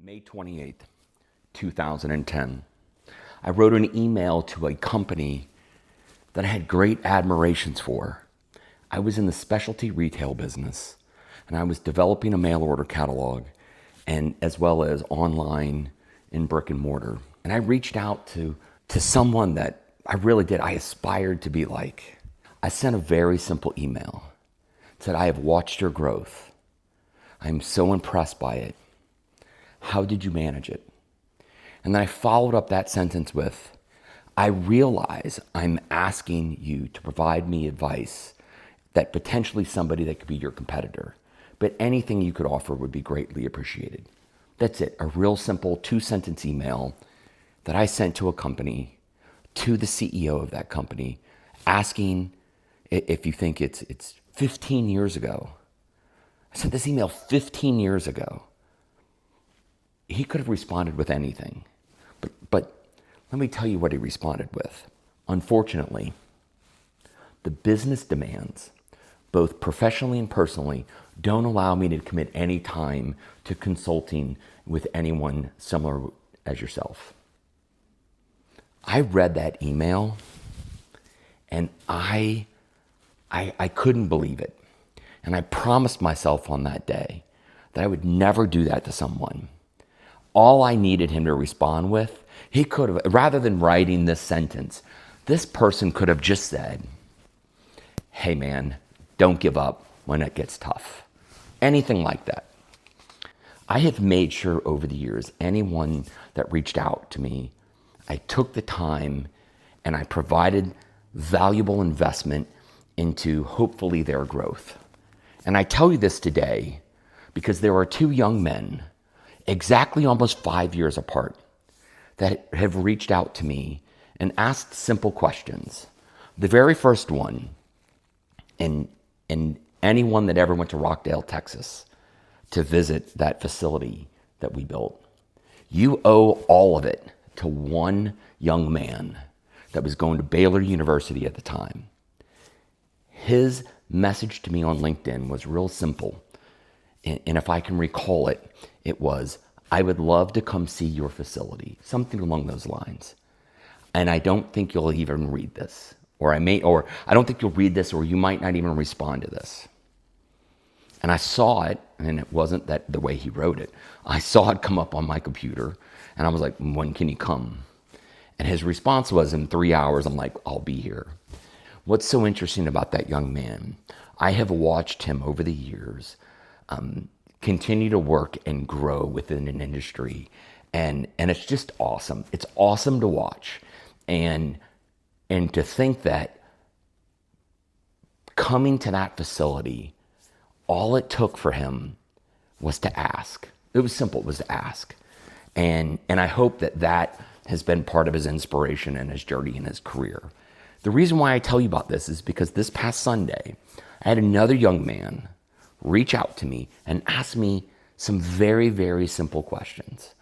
May 28th, 2010, I wrote an email to a company that I had great admirations for. I was in the specialty retail business, and I was developing a mail order catalog, and as well as online in brick and mortar. And I reached out to someone that I really did. I aspired to be like. I sent a very simple email. It said, I have watched your growth. I'm so impressed by it. How did you manage it? And then I followed up that sentence with, I realize I'm asking you to provide me advice that potentially somebody that could be your competitor, but anything you could offer would be greatly appreciated. That's it, a real simple 2-sentence email that I sent to a company, to the CEO of that company, asking if you think it's 15 years ago. I sent this email 15 years ago. He could have responded with anything, but let me tell you what he responded with. Unfortunately, the business demands, both professionally and personally, don't allow me to commit any time to consulting with anyone similar as yourself. I read that email and I couldn't believe it. And I promised myself on that day that I would never do that to someone. All I needed him to respond with, he could have, rather than writing this sentence, this person could have just said, hey man, don't give up when it gets tough. Anything like that. I have made sure over the years, anyone that reached out to me, I took the time and I provided valuable investment into hopefully their growth. And I tell you this today because there are 2 young men exactly almost 5 years apart that have reached out to me and asked simple questions. The very first one, and anyone that ever went to Rockdale, Texas to visit that facility that we built, you owe all of it to one young man that was going to Baylor University at the time. His message to me on LinkedIn was real simple. And if I can recall it, it was, I would love to come see your facility, something along those lines. And I don't think you'll even read this, or I don't think you'll read this, or you might not even respond to this. And I saw it, and it wasn't that the way he wrote it. I saw it come up on my computer, and I was like, when can he come? And his response was, in 3 hours. I'm like, I'll be here. What's so interesting about that young man, I have watched him over the years continue to work and grow within an industry. And it's just awesome. It's awesome to watch. And to think that coming to that facility, all it took for him was to ask. It was simple, it was to ask. And I hope that has been part of his inspiration and his journey in his career. The reason why I tell you about this is because this past Sunday, I had another young man reach out to me and ask me some very, very simple questions.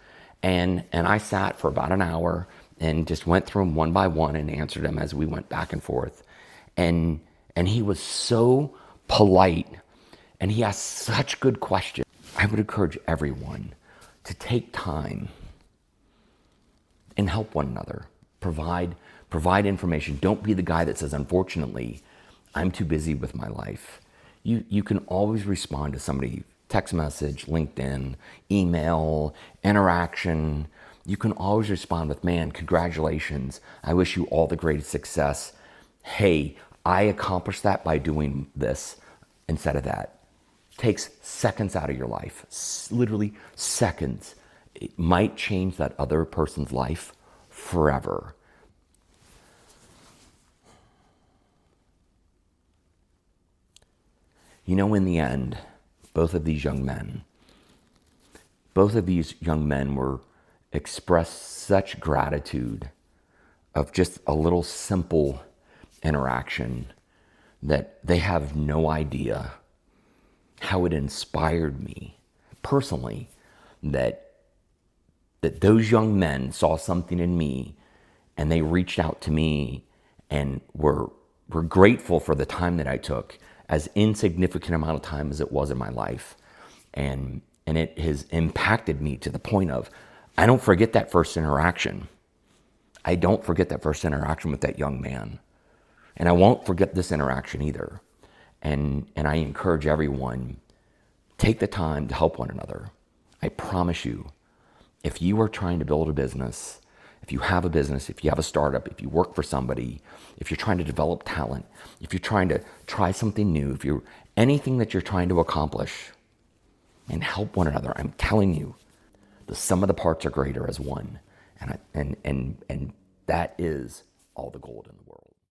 And I sat for about an hour and just went through them one by one and answered them as we went back and forth. And he was so polite and he asked such good questions. I would encourage everyone to take time and help one another. Provide information. Don't be the guy that says, unfortunately, I'm too busy with my life. You can always respond to somebody, text message, LinkedIn, email, interaction. You can always respond with, man, congratulations. I wish you all the greatest success. Hey, I accomplished that by doing this instead of that. Takes seconds out of your life, literally seconds. It might change that other person's life forever. You know, in the end, both of these young men were expressed such gratitude of just a little simple interaction that they have no idea how it inspired me personally, that those young men saw something in me and they reached out to me and were grateful for the time that I took, as insignificant amount of time as it was in my life. And And it has impacted me to the point of, I don't forget that first interaction. I don't forget that first interaction with that young man. And I won't forget this interaction either. And I encourage everyone, take the time to help one another. I promise you, if you are trying to build a business, if you have a business, if you have a startup, if you work for somebody, if you're trying to develop talent, if you're trying to try something new, if you're anything that you're trying to accomplish and help one another, I'm telling you, the sum of the parts are greater as one. And that is all the gold in the world.